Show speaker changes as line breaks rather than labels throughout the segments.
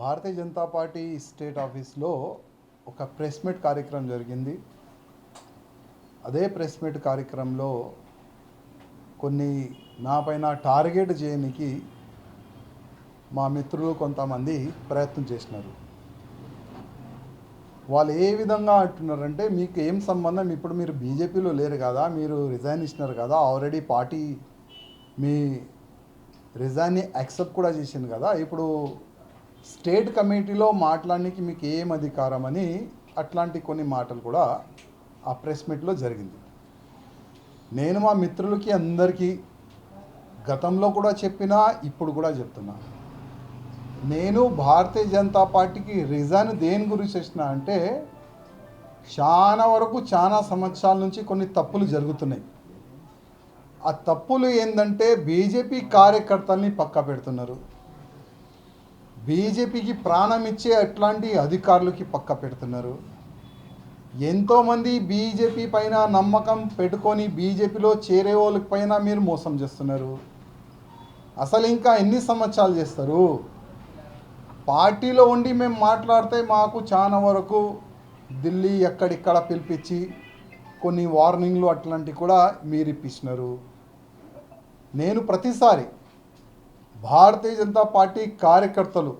భారతీయ Janata party state ఆఫీస్లో ఒక press meet కార్యక్రమం జరిగింది. అదే ప్రెస్ మీట్ కార్యక్రమంలో కొన్ని నాపైన టార్గెట్ చేయడానికి మా మిత్రులు కొంతమంది ప్రయత్నం చేసినారు. వాళ్ళు ఏ విధంగా అంటున్నారంటే, మీకు ఏం సంబంధం, ఇప్పుడు మీరు బీజేపీలో లేరు కదా, మీరు రిజైన్ ఇచ్చినారు కదా, ఆల్రెడీ పార్టీ మీ రిజైన్ని యాక్సెప్ట్ కూడా చేసింది కదా, ఇప్పుడు స్టేట్ కమిటీలో మాట్లాడడానికి మీకు ఏం అధికారం అని అట్లాంటి కొన్ని మాటలు కూడా ఆ ప్రెస్ మీట్లో జరిగింది. నేను మా మిత్రులకి అందరికీ గతంలో కూడా చెప్పినా, ఇప్పుడు కూడా చెప్తున్నా, నేను భారతీయ జనతా పార్టీకి రిజైన్ దేని గురించి వచ్చినా అంటే, చాలా సంవత్సరాల నుంచి కొన్ని తప్పులు జరుగుతున్నాయి. ఆ తప్పులు ఏంటంటే, బీజేపీ కార్యకర్తల్ని పక్క పెడుతున్నారు, బీజేపీకి ప్రాణం ఇచ్చే అట్లాంటి అధికారులకి పక్క పెడుతున్నారు, ఎంతోమంది బీజేపీ పైన నమ్మకం పెట్టుకొని బీజేపీలో చేరే వాళ్ళ పైన మీరు మోసం చేస్తున్నారు. అసలు ఇంకా ఎన్ని సంవత్సరాలు చేస్తారు? పార్టీలో ఉండి మేము మాట్లాడితే మాకు చాలా వరకు ఢిల్లీ ఎక్కడిక్కడ పిలిపించి కొన్ని వార్నింగ్లు అట్లాంటివి కూడా మీరు ఇప్పిస్తున్నారు. నేను ప్రతిసారి భారతీయ జనతా పార్టీ కార్యకర్తలు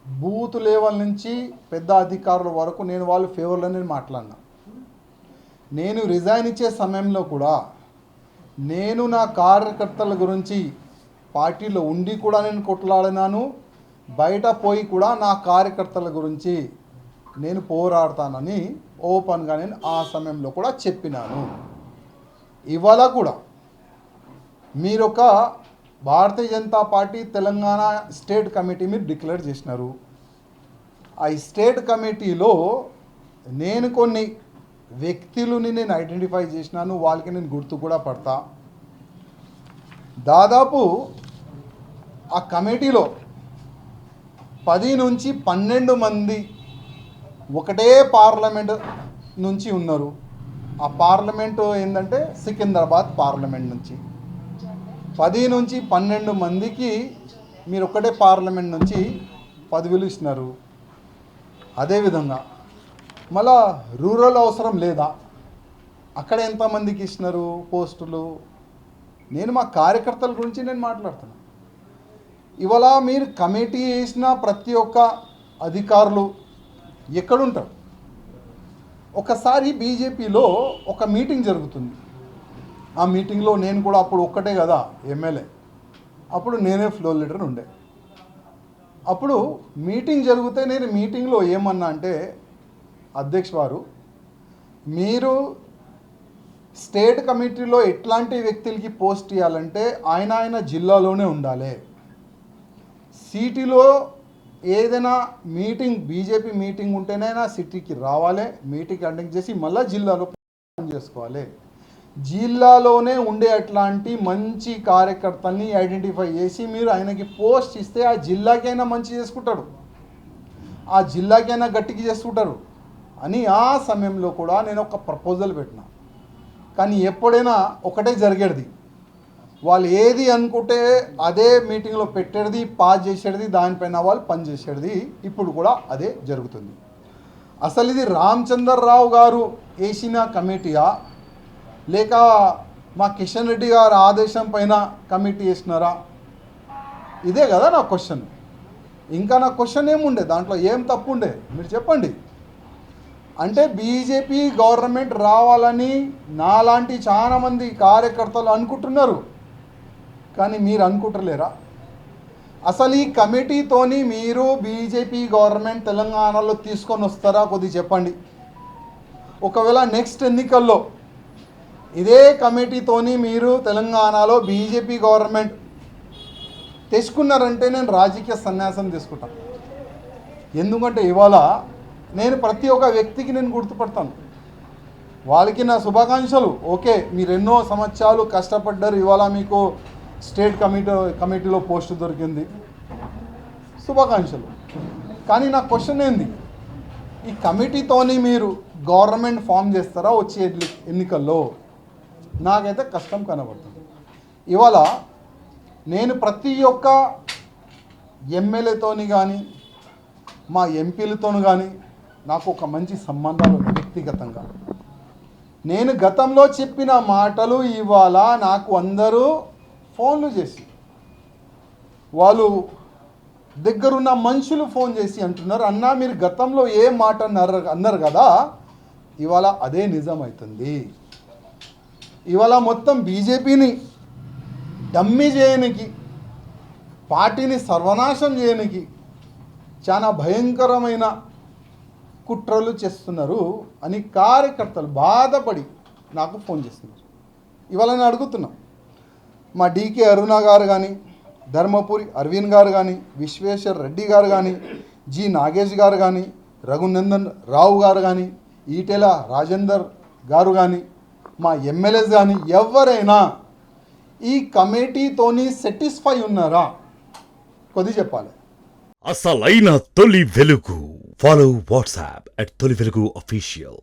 బూత్ లెవెల్ నుంచి పెద్ద అధికారుల వరకు నేను వాళ్ళ ఫేవర్లోనే మాట్లాడినా. నేను రిజైన్ ఇచ్చే సమయంలో కూడా నేను నా కార్యకర్తల గురించి పార్టీలో ఉండి కూడా నేను కొట్లాడినాను, బయట పోయి కూడా నా కార్యకర్తల గురించి నేను పోరాడతానని ఓపెన్గా నేను ఆ సమయంలో కూడా చెప్పినాను. ఇవాళ కూడా మీరొక భారతీయ జనతా పార్టీ తెలంగాణ స్టేట్ కమిటీ మీరు డిక్లేర్ చేసినారు. ఆ స్టేట్ కమిటీలో నేను కొన్ని వ్యక్తులని నేను ఐడెంటిఫై చేసినాను, వాళ్ళకి నేను గుర్తు కూడా పడతా. దాదాపు ఆ కమిటీలో 10 నుంచి 12 మంది ఒకటే పార్లమెంట్ నుంచి ఉన్నారు. ఆ పార్లమెంటు ఏంటంటే సికింద్రాబాద్ పార్లమెంట్ నుంచి 10 నుంచి 12 మందికి మీరు ఒకటే పార్లమెంట్ నుంచి పదవులు ఇస్తున్నారు. అదేవిధంగా మళ్ళా రూరల్ అవసరం లేదా, అక్కడ ఎంతమందికి ఇస్తున్నారు పోస్టులు? నేను మా కార్యకర్తల గురించి నేను మాట్లాడుతున్నాను. ఇవాళ మీరు కమిటీ వేసిన ప్రతి ఒక్క అధికారులు ఎక్కడుంటారు? ఒకసారి బీజేపీలో ఒక మీటింగ్ జరుగుతుంది. ఆ మీటింగ్లో నేను కూడా అప్పుడు ఒక్కటే కదా ఎమ్మెల్యే, అప్పుడు నేనే ఫ్లోర్ లీడర్ ఉండే. అప్పుడు మీటింగ్ జరిగితే నేను మీటింగ్లో ఏమన్నా అంటే, అధ్యక్ష వారు, మీరు స్టేట్ కమిటీలో ఎట్లాంటి వ్యక్తులకి పోస్ట్ ఇవ్వాలంటే ఆయన జిల్లాలోనే ఉండాలి. సిటీలో ఏదైనా మీటింగ్ బీజేపీ మీటింగ్ ఉంటేనే సిటీకి రావాలి, మీటింగ్ అటెండ్ చేసి మళ్ళీ జిల్లాలో చేసుకోవాలి. జిల్లాలోనే ఉండే అట్లాంటి మంచి కార్యకర్తల్ని ఐడెంటిఫై చేసి మీరు ఆయనకి పోస్ట్ ఇస్తే ఆ జిల్లాకైనా మంచి చేసుకుంటాడు, ఆ జిల్లాకైనా గట్టికి చేసుకుంటారు అని ఆ సమయంలో కూడా నేను ఒక ప్రపోజల్ పెట్టినా. కానీ ఎప్పుడైనా ఒకటే జరిగేది, వాళ్ళు ఏది అనుకుంటే అదే మీటింగ్లో పెట్టేది, పాస్ చేసేది, దానిపైన వాళ్ళు పని చేసేది. ఇప్పుడు కూడా అదే జరుగుతుంది. అసలు ఇది రామచంద్రరావు గారు వేసిన కమిటీయా, లేక మా కిషన్ రెడ్డి గారు ఆదేశం పైన కమిటీ వేసినారా? ఇదే కదా నా క్వశ్చన్. ఇంకా నా క్వశ్చన్ ఏముండే, దాంట్లో ఏం తప్పు ఉండే మీరు చెప్పండి. అంటే బీజేపీ గవర్నమెంట్ రావాలని నాలాంటి చాలామంది కార్యకర్తలు అనుకుంటున్నారు, కానీ మీరు అనుకుంటలేరా? అసలు ఈ కమిటీతోని మీరు బీజేపీ గవర్నమెంట్ తెలంగాణలో తీసుకొని వస్తారా? కొద్దిగా చెప్పండి. ఒకవేళ నెక్స్ట్ ఎన్నికల్లో ఇదే కమిటీతోని మీరు తెలంగాణలో బీజేపీ గవర్నమెంట్ తెచ్చుకున్నారంటే నేను రాజకీయ సన్యాసం తీసుకుంటాను. ఎందుకంటే ఇవాళ నేను ప్రతి ఒక్క వ్యక్తికి నేను గుర్తుపడతాను, వాళ్ళకి నా శుభాకాంక్షలు. ఓకే, మీరు ఎన్నో సంవత్సరాలు కష్టపడ్డారు, ఇవాళ మీకు స్టేట్ కమిటీలో పోస్టు దొరికింది, శుభాకాంక్షలు. కానీ నా క్వశ్చన్ ఏంది, ఈ కమిటీతోని మీరు గవర్నమెంట్ ఫామ్ చేస్తారా వచ్చే ఎన్నికల్లో? నాకైతే కష్టం కనబడుతుంది. ఇవాళ నేను ప్రతి ఒక్క ఎమ్మెల్యేతోని కానీ మా ఎంపీలతోనూ కానీ నాకు ఒక మంచి సంబంధాలు ఉన్నాయి వ్యక్తిగతంగా. నేను గతంలో చెప్పిన మాటలు ఇవాళ నాకు అందరూ ఫోన్లు చేసి, వాళ్ళు దగ్గరున్న మనుషులు ఫోన్ చేసి అంటున్నారు, అన్నా మీరు గతంలో ఏ మాట అన్నారు కదా, ఇవాళ అదే నిజమవుతుంది. ఇవాళ మొత్తం బీజేపీని డమ్మీ చేయనికి, పార్టీని సర్వనాశం చేయనికి చాలా భయంకరమైన కుట్రలు చేస్తున్నారు అని కార్యకర్తలు బాధపడి నాకు ఫోన్ చేస్తున్నారు. ఇవాళ నేను అడుగుతున్నాం, మా డీకే అరుణ గారు కానీ, ధర్మపురి అరవింద్ గారు కానీ, విశ్వేశ్వర్ రెడ్డి గారు కానీ, జి నాగేష్ గారు కానీ, రఘునందన్ రావు గారు కానీ, ఈటెల రాజేందర్ గారు కానీ, మా ఎమ్మెల్యేస్ కానీ ఎవరైనా ఈ కమిటీతోని సాటిస్ఫై ఉన్నారా? కొద్ది చెప్పాలి.
అసలైన తొలి వెలుగు. ఫాలో వాట్సాప్ @తొలి వెలుగు official.